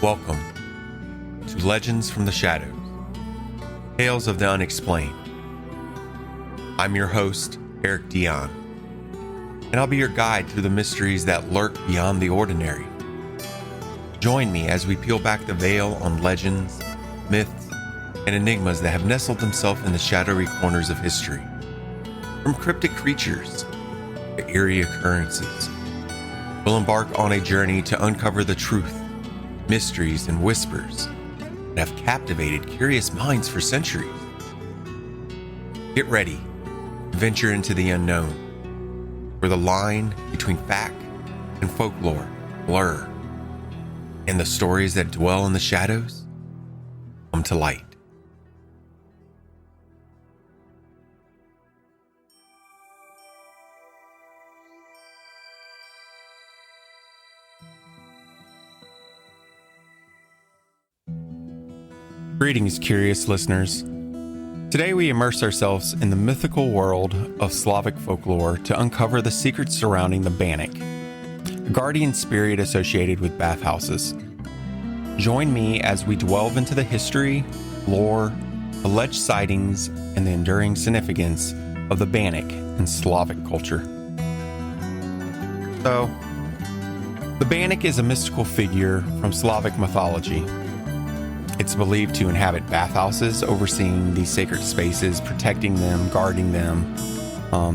Welcome to Legends from the Shadows, Tales of the Unexplained. I'm your host, Eric Dion, and I'll be your guide through the mysteries that lurk beyond the ordinary. Join me as we peel back the veil on legends, myths, and enigmas that have nestled themselves in the shadowy corners of history. From cryptic creatures to eerie occurrences, we'll embark on a journey to uncover the truth, mysteries, and whispers that have captivated curious minds for centuries. Get ready to venture into the unknown, where the line between fact and folklore blur, and the stories that dwell in the shadows come to light. Greetings, curious listeners. Today we immerse ourselves in the mythical world of Slavic folklore to uncover the secrets surrounding the Bannik, a guardian spirit associated with bathhouses. Join me as we delve into the history, lore, alleged sightings, and the enduring significance of the Bannik in Slavic culture. So, the Bannik is a mystical figure from Slavic mythology. It's believed to inhabit bathhouses, overseeing these sacred spaces, protecting them, guarding them,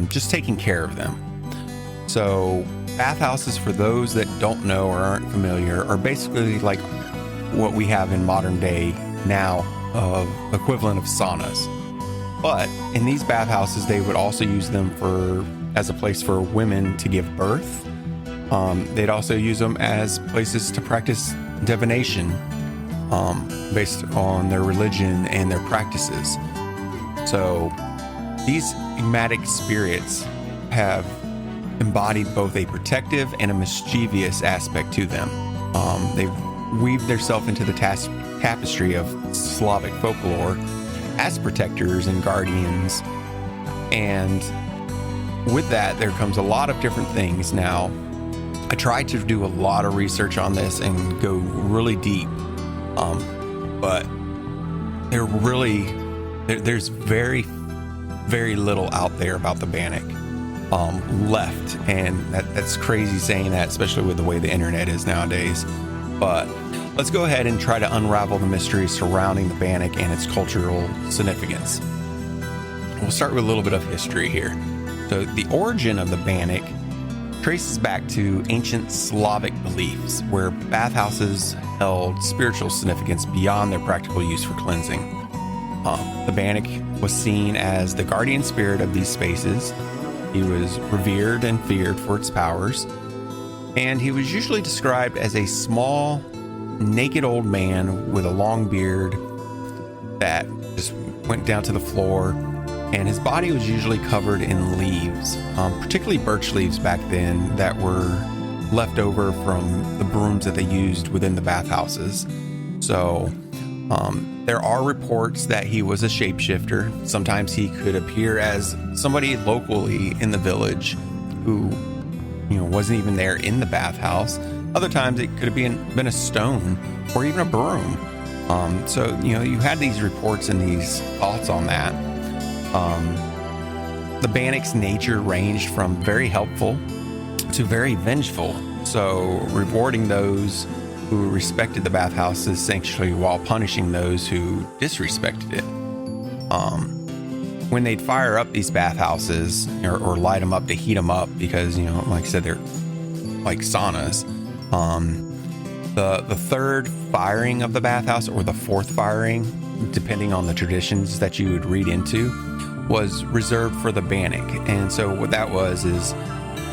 just taking care of them. So bathhouses, for those that don't know or aren't familiar, are basically like what we have in modern day now, equivalent of saunas. But in these bathhouses, they would also use them as a place for women to give birth. They'd also use them as places to practice divination, based on their religion and their practices. So these enigmatic spirits have embodied both a protective and a mischievous aspect to them. They've weaved themselves into the tapestry of Slavic folklore as protectors and guardians. And with that, there comes a lot of different things. Now, I tried to do a lot of research on this and go really deep. But there's very, very little out there about the Bannik left, and that's crazy saying that, especially with the way the internet is nowadays. But let's go ahead and try to unravel the mystery surrounding the Bannik and its cultural significance. We'll start with a little bit of history here. So the origin of the Bannik traces back to ancient Slavic beliefs, where bathhouses held spiritual significance beyond their practical use for cleansing. The Bannik was seen as the guardian spirit of these spaces. He was revered and feared for its powers, and he was usually described as a small, naked old man with a long beard that just went down to the floor, and his body was usually covered in leaves, particularly birch leaves back then that were left over from the brooms that they used within the bathhouses. So there are reports that he was a shapeshifter. Sometimes he could appear as somebody locally in the village who, wasn't even there in the bathhouse. Other times it could have been a stone or even a broom. So you had these reports and these thoughts on that. The Bannik's nature ranged from very helpful to very vengeful, so rewarding those who respected the bathhouse's sanctuary while punishing those who disrespected it. When they'd fire up these bathhouses or light them up to heat them up, because like I said, they're like saunas. The third firing of the bathhouse, or the fourth firing, depending on the traditions that you would read into, was reserved for the Bannik. And so what that was is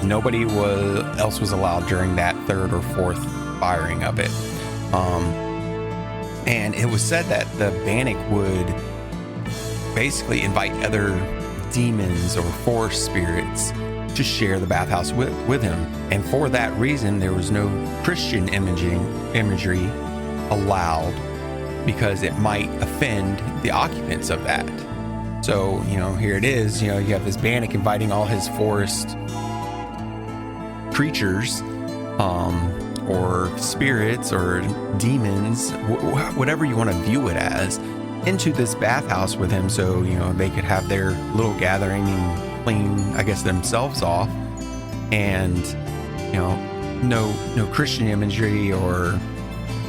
nobody else was allowed during that third or fourth firing of it. And it was said that the Bannik would basically invite other demons or forest spirits to share the bathhouse with him. And for that reason, there was no Christian imagery allowed, because it might offend the occupants of that. So, here it is, you have this Bannik inviting all his forest creatures or spirits or demons, whatever you want to view it as, into this bathhouse with him, so they could have their little gathering and clean, I guess, themselves off. And no Christian imagery or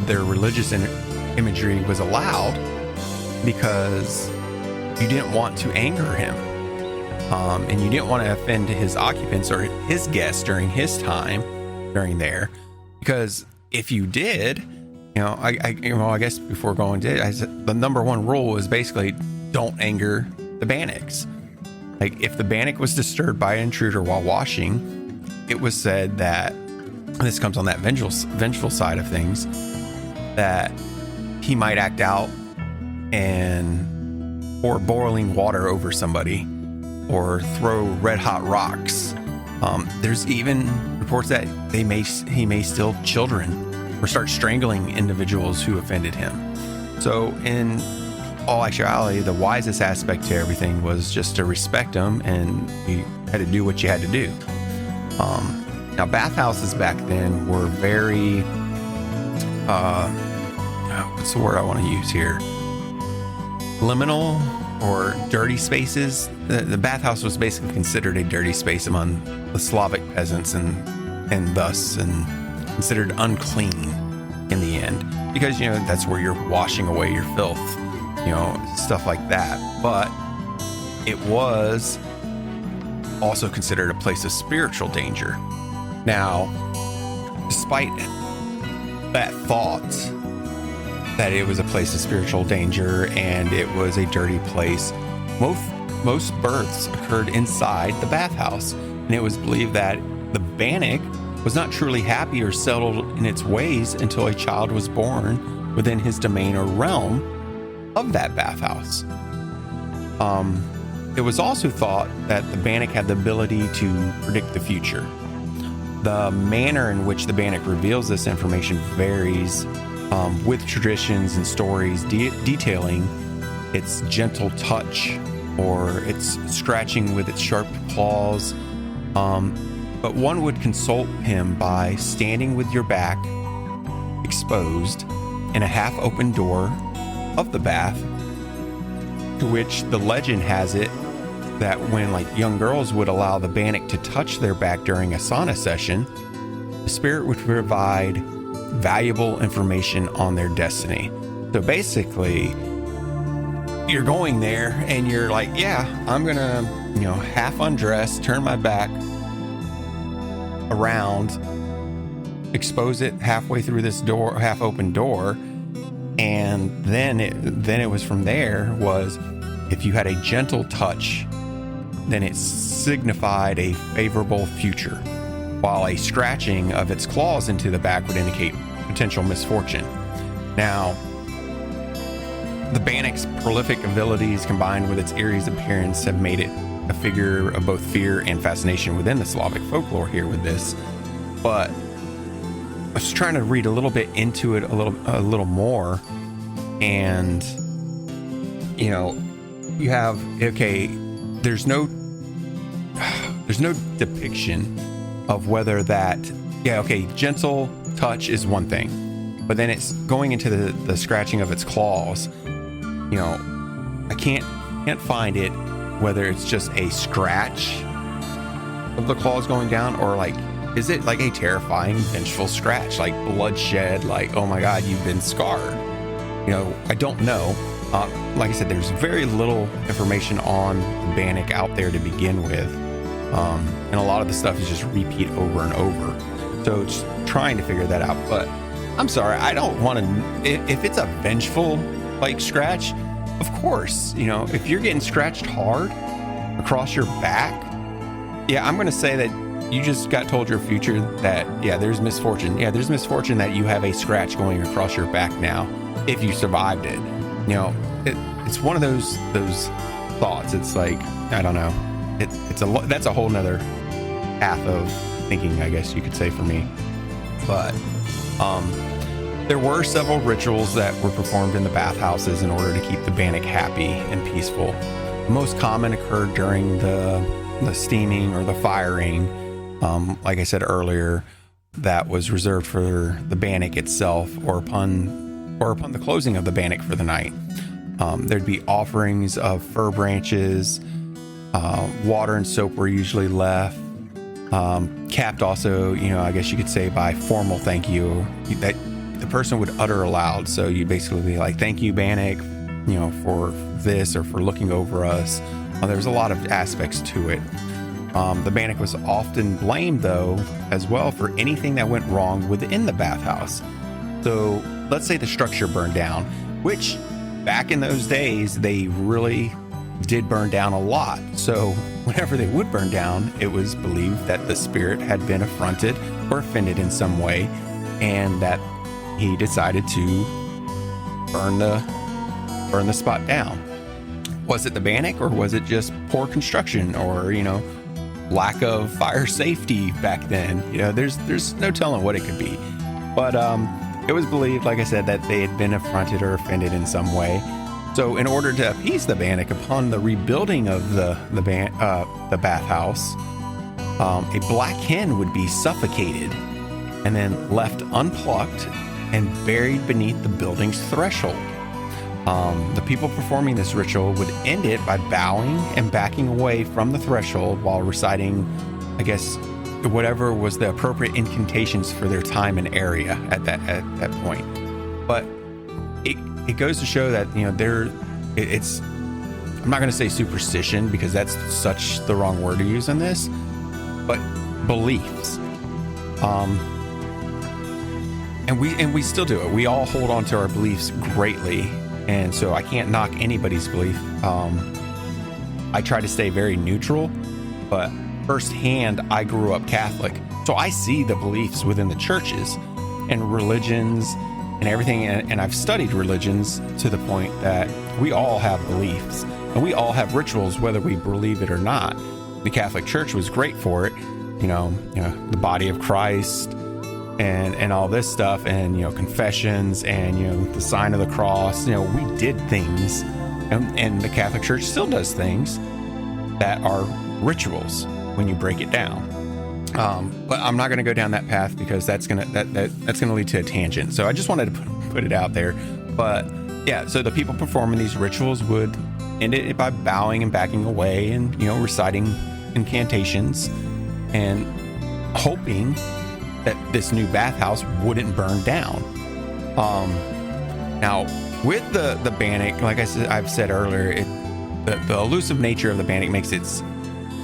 their religious imagery was allowed, because you didn't want to anger him, and you didn't want to offend his occupants or his guests during his time during there, because if you did, I guess before going to it, the number one rule is basically don't anger the Bannicks. Like, if the Bannick was disturbed by an intruder while washing, it was said that, and this comes on that vengeful side of things, that he might act out and pour boiling water over somebody or throw red hot rocks. There's even reports that he may steal children or start strangling individuals who offended him. So in all actuality, the wisest aspect to everything was just to respect him, and you had to do what you had to do. Now, bathhouses back then were very, what's the word I want to use here? Liminal or dirty spaces. The bathhouse was basically considered a dirty space among the Slavic peasants, and thus considered unclean in the end, because that's where you're washing away your filth, stuff like that. But it was also considered a place of spiritual danger. Now, despite that thought that it was a place of spiritual danger and it was a dirty place, most births occurred inside the bathhouse, and it was believed that the Bannick was not truly happy or settled in its ways until a child was born within his domain or realm of that bathhouse. It was also thought that the Bannick had the ability to predict the future. The manner in which the Bannick reveals this information varies, with traditions and stories detailing its gentle touch or its scratching with its sharp claws. But one would consult him by standing with your back exposed in a half-open door of the bath, to which the legend has it that when young girls would allow the Bannick to touch their back during a sauna session, the spirit would provide valuable information on their destiny. So basically, you're going there and you're like, yeah, I'm gonna, half undress, turn my back around, expose it halfway through this door, half open door, and then it was from there was, if you had a gentle touch, then it signified a favorable future, while a scratching of its claws into the back would indicate potential misfortune. Now, the Bannick's prolific abilities combined with its eerie appearance have made it a figure of both fear and fascination within the Slavic folklore here with this. But I was trying to read a little bit into it a little more, and you have, okay, there's no depiction of whether that, gentle touch is one thing, but then it's going into the scratching of its claws. I can't find it, whether it's just a scratch of the claws going down, or is it a terrifying, vengeful scratch, bloodshed, oh my God, you've been scarred. I don't know. Like I said, there's very little information on Bannick out there to begin with. And a lot of the stuff is just repeat over and over. So it's trying to figure that out. But I'm sorry, I don't want to, if it's a vengeful scratch, of course, if you're getting scratched hard across your back, yeah, I'm going to say that you just got told your future that, there's misfortune. Yeah, there's misfortune that you have a scratch going across your back now, if you survived it. It's one of those thoughts. It's I don't know. That's a whole nother path of thinking, I guess you could say, for me. But there were several rituals that were performed in the bathhouses in order to keep the Bannick happy and peaceful. The most common occurred during the steaming or the firing, like I said earlier, that was reserved for the Bannick itself, or upon the closing of the Bannick for the night. There'd be offerings of fir branches, water and soap were usually left, capped also, I guess you could say, by formal thank you that the person would utter aloud. So you basically be like, thank you, Bannick, for this or for looking over us. There's a lot of aspects to it. The Bannick was often blamed, though, as well, for anything that went wrong within the bathhouse. So let's say the structure burned down, which back in those days, they really did burn down a lot. So whenever they would burn down, it was believed that the spirit had been affronted or offended in some way, and that he decided to burn the spot down. Was it the Bannick, or was it just poor construction, or lack of fire safety back then? There's no telling what it could be, but it was believed, like I said, that they had been affronted or offended in some way. So in order to appease the Bannick upon the rebuilding of the bathhouse, a black hen would be suffocated and then left unplucked and buried beneath the building's threshold. The people performing this ritual would end it by bowing and backing away from the threshold while reciting, I guess, whatever was the appropriate incantations for their time and area at that point. But it goes to show that it's, I'm not going to say superstition, because that's such the wrong word to use in this, but beliefs. And we still do it. We all hold on to our beliefs greatly. And so I can't knock anybody's belief. I try to stay very neutral, but firsthand, I grew up Catholic. So I see the beliefs within the churches and religions and everything. And I've studied religions to the point that we all have beliefs and we all have rituals, whether we believe it or not. The Catholic Church was great for it. The body of Christ, and all this stuff, and confessions, and the sign of the cross. We did things, and the Catholic Church still does things that are rituals when you break it down. But I'm not going to go down that path, because that's gonna lead to a tangent. So I just wanted to put it out there. But yeah, so the people performing these rituals would end it by bowing and backing away, and reciting incantations and hoping that this new bathhouse wouldn't burn down. Now, with the Bannick, like I've said earlier, the elusive nature of the Bannick makes its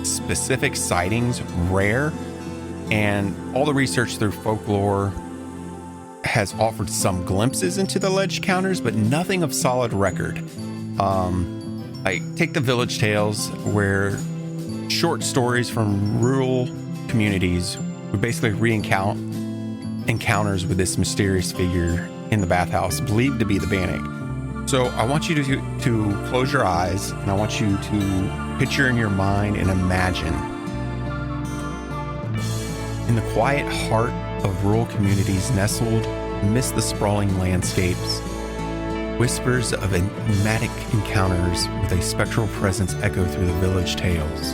specific sightings rare, and all the research through folklore has offered some glimpses into the alleged counters, but nothing of solid record. Take the village tales, where short stories from rural communities would basically recount encounters with this mysterious figure in the bathhouse, believed to be the Bannick. So I want you to close your eyes, and I want you to picture in your mind and imagine, in the quiet heart of rural communities nestled amidst the sprawling landscapes, whispers of enigmatic encounters with a spectral presence echo through the village tales.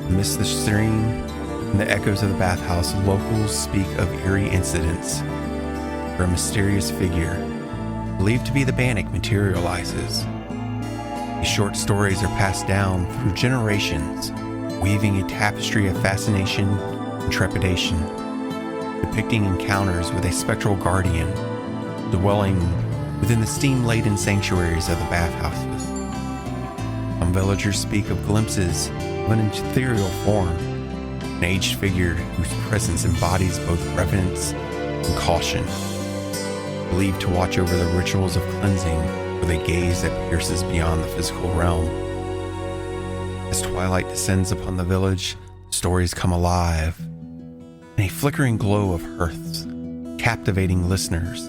Amidst the stream and the echoes of the bathhouse, locals speak of eerie incidents where a mysterious figure, believed to be the Bannick, materializes. These short stories are passed down through generations, weaving a tapestry of fascination and trepidation, depicting encounters with a spectral guardian dwelling within the steam-laden sanctuaries of the bathhouses. Some villagers speak of glimpses of an ethereal form, an aged figure whose presence embodies both reverence and caution, believed to watch over the rituals of cleansing with a gaze that pierces beyond the physical realm. As twilight descends upon the village, stories come alive in a flickering glow of hearths, captivating listeners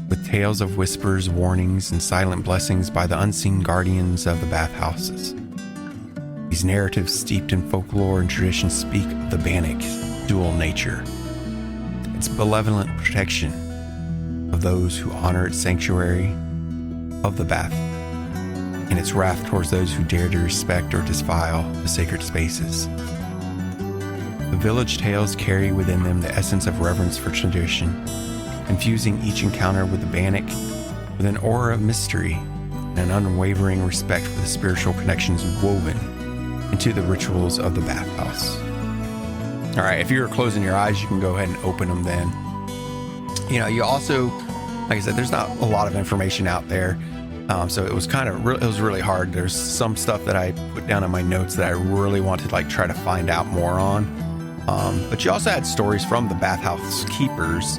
with tales of whispers, warnings, and silent blessings by the unseen guardians of the bathhouses. These narratives, steeped in folklore and tradition, speak of the Bannick's dual nature, its benevolent protection of those who honor its sanctuary of the bath, and its wrath towards those who dare to respect or defile the sacred spaces. The village tales carry within them the essence of reverence for tradition, infusing each encounter with the Bannick with an aura of mystery and an unwavering respect for the spiritual connections woven into the rituals of the bathhouse. All right, if you're closing your eyes, you can go ahead and open them then. You also, like I said, there's not a lot of information out there. So it was it was really hard. There's some stuff that I put down in my notes that I really wanted to try to find out more on. But you also had stories from the bathhouse keepers,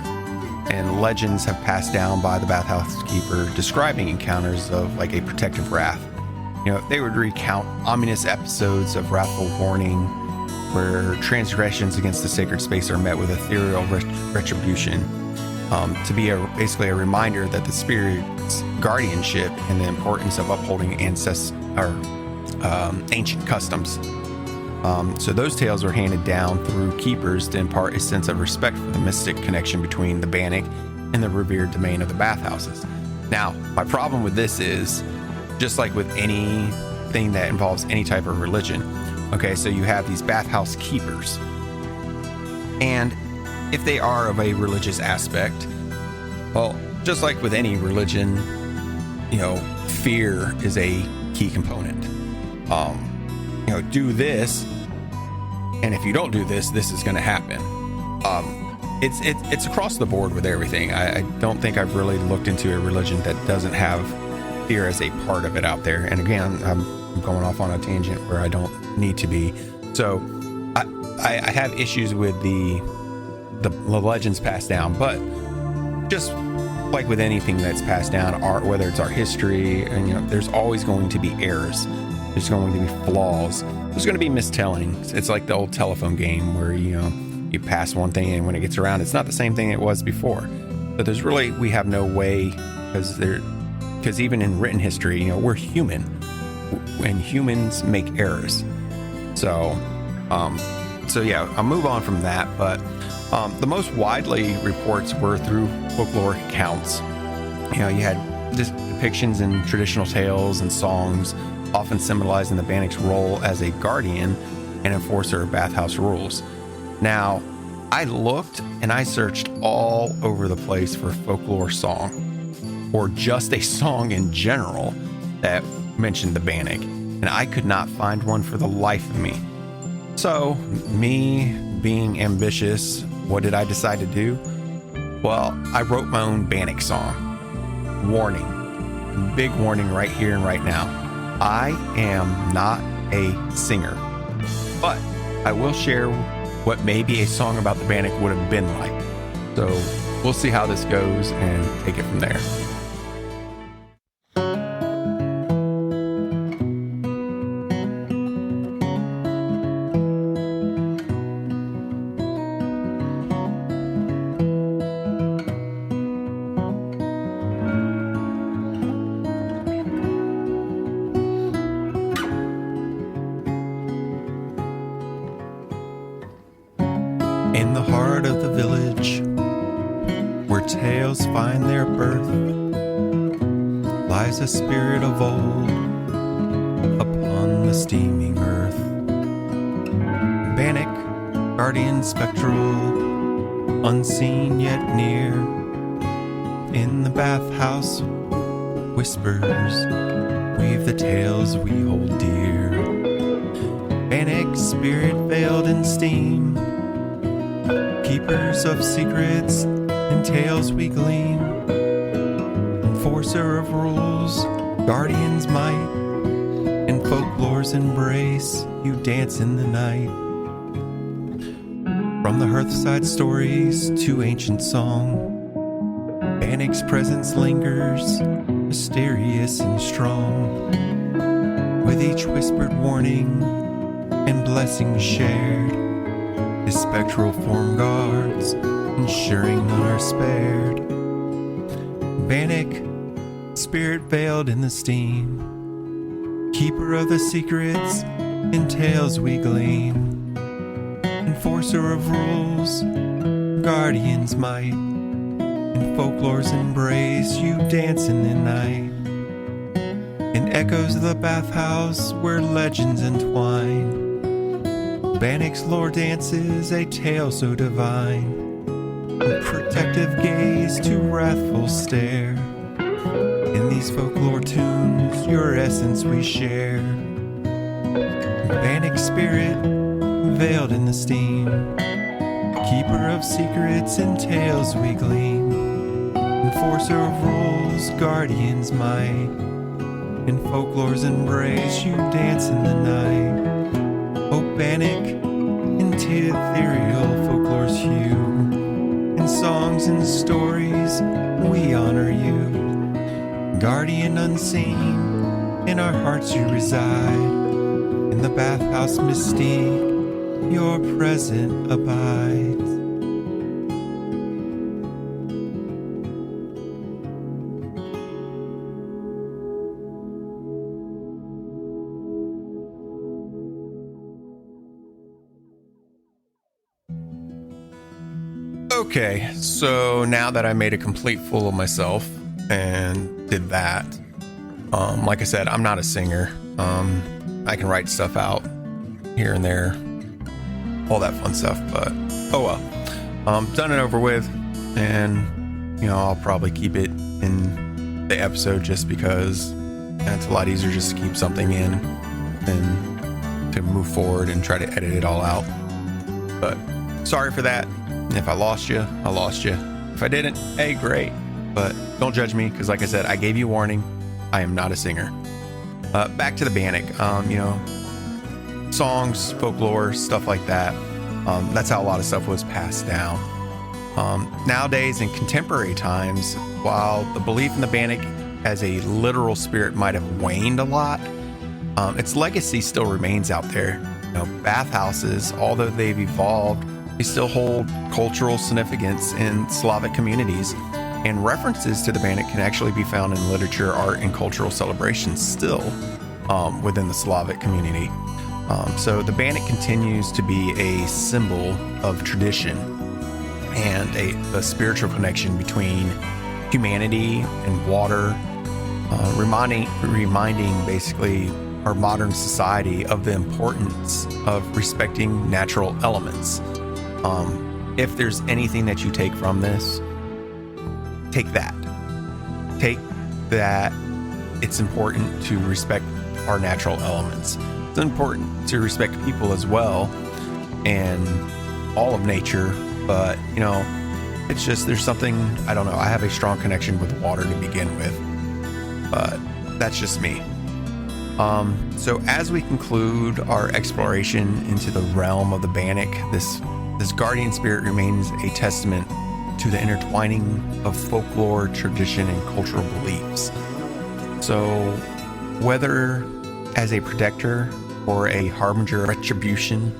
and legends have passed down by the bathhouse keeper describing encounters of a protective wrath. They would recount ominous episodes of wrathful warning where transgressions against the sacred space are met with ethereal retribution, to be basically a reminder that the spirit's guardianship and the importance of upholding ancient customs. So those tales were handed down through keepers to impart a sense of respect for the mystic connection between the Bannick and the revered domain of the bathhouses. Now, my problem with this is, just like with anything that involves any type of religion, okay, so you have these bathhouse keepers, and if they are of a religious aspect, well, just like with any religion, fear is a key component. Do this, and if you don't do this, this is going to happen. It's across the board with everything. I don't think I've really looked into a religion that doesn't have fear as a part of it out there. And again, I'm going off on a tangent where I don't need to be. So I have issues with the legends passed down, but just like with anything that's passed down, whether it's our history, and there's always going to be errors. There's going to be flaws. There's going to be mistellings. It's like the old telephone game where you pass one thing, and when it gets around, it's not the same thing it was before. But we have no way, because even in written history, we're human, and humans make errors. So yeah, I'll move on from that. But the most widely reports were through folklore accounts. You had depictions in traditional tales and songs, often symbolizing the Bannick's role as a guardian and enforcer of bathhouse rules. Now, I looked and I searched all over the place for a folklore song, or just a song in general that mentioned the Bannick, and I could not find one for the life of me. So, me being ambitious, what did I decide to do? Well, I wrote my own Bannick song. Warning. Big warning right here and right now. I am not a singer, but I will share what maybe a song about the Bannick would have been like. So we'll see how this goes and take it from there. In the heart of the village, where tales find their birth, lies a spirit of old upon the steaming earth. Bannick, guardian spectral, unseen yet near, in the bathhouse whispers weave the tales we hold dear. Bannick, spirit veiled in steam, keepers of secrets and tales we glean, enforcer of rules, guardian's might, in folklore's embrace you dance in the night. From the hearthside stories to ancient song, Bannick's presence lingers, mysterious and strong, with each whispered warning and blessing shared. His spectral form guards, ensuring none are spared. Bannick, spirit veiled in the steam, keeper of the secrets and tales we glean, enforcer of rules, guardian's might, in folklore's embrace you dance in the night. In echoes of the bathhouse where legends entwine, Bannick's lore dances a tale so divine, from protective gaze to wrathful stare. In these folklore tunes, your essence we share. Bannick spirit, veiled in the steam, keeper of secrets and tales we glean. Enforcer of rules, guardians might, in folklore's embrace you dance in the night. Oh Bannick, into ethereal folklore's hue, in songs and stories we honor you. Guardian unseen, in our hearts you reside. In the bathhouse mystique, your presence abides. Okay, so now that I made a complete fool of myself and did that, like I said, I'm not a singer. I can write stuff out here and there, all that fun stuff, but oh well. Done and over with, and I'll probably keep it in the episode just because it's a lot easier just to keep something in than to move forward and try to edit it all out. But sorry for that. If I lost you, I lost you. If I didn't, hey, great. But don't judge me, because like I said, I gave you a warning. I am not a singer. Back to the Bannick. Songs, folklore, stuff like that. That's how a lot of stuff was passed down. Nowadays, in contemporary times, while the belief in the Bannick as a literal spirit might have waned a lot, its legacy still remains out there. Bathhouses, although they've evolved, they still hold cultural significance in Slavic communities, and references to the Bannick can actually be found in literature, art, and cultural celebrations still within the Slavic community. So the Bannick continues to be a symbol of tradition and a spiritual connection between humanity and water, reminding basically our modern society of the importance of respecting natural elements. If there's anything that you take from this, take that. Take that it's important to respect our natural elements. It's important to respect people as well and all of nature, but it's just there's something, I don't know, I have a strong connection with water to begin with, but that's just me. So as we conclude our exploration into the realm of the Bannick, this guardian spirit remains a testament to the intertwining of folklore, tradition, and cultural beliefs. So whether as a protector or a harbinger of retribution,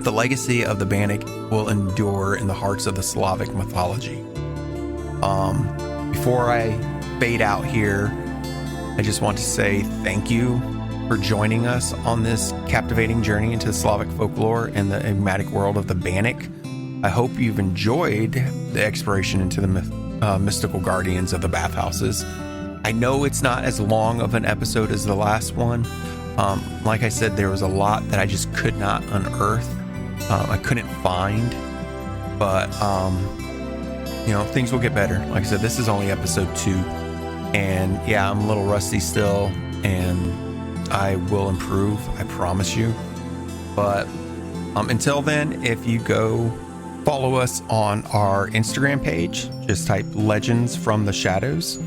the legacy of the Bannick will endure in the hearts of the Slavic mythology. Before I fade out here, I just want to say thank you for joining us on this captivating journey into Slavic folklore and the enigmatic world of the Bannick. I hope you've enjoyed the exploration into the mystical guardians of the bathhouses. I know it's not as long of an episode as the last one. Like I said, there was a lot that I just could not unearth. I couldn't find, but things will get better. Like I said, this is only episode 2, and yeah, I'm a little rusty still, and I will improve, I promise you. But until then, if you go follow us on our Instagram page, just type Legends from the Shadows.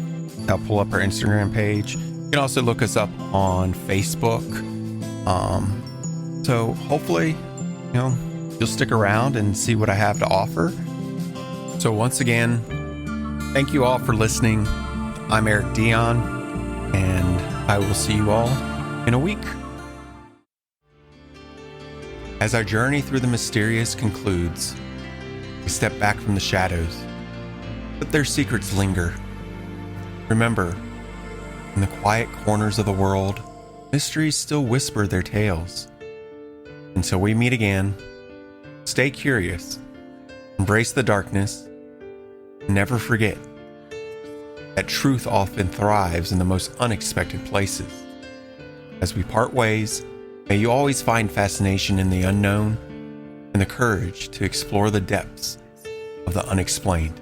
I'll pull up our Instagram page. You can also look us up on Facebook. So hopefully, you'll stick around and see what I have to offer. So once again, thank you all for listening. I'm Eric Dion, and I will see you all in a week. As our journey through the mysterious concludes, we step back from the shadows, but their secrets linger. Remember, in the quiet corners of the world, mysteries still whisper their tales. Until we meet again, stay curious, embrace the darkness, and never forget that truth often thrives in the most unexpected places. As we part ways, May you always find fascination in the unknown and the courage to explore the depths of the unexplained.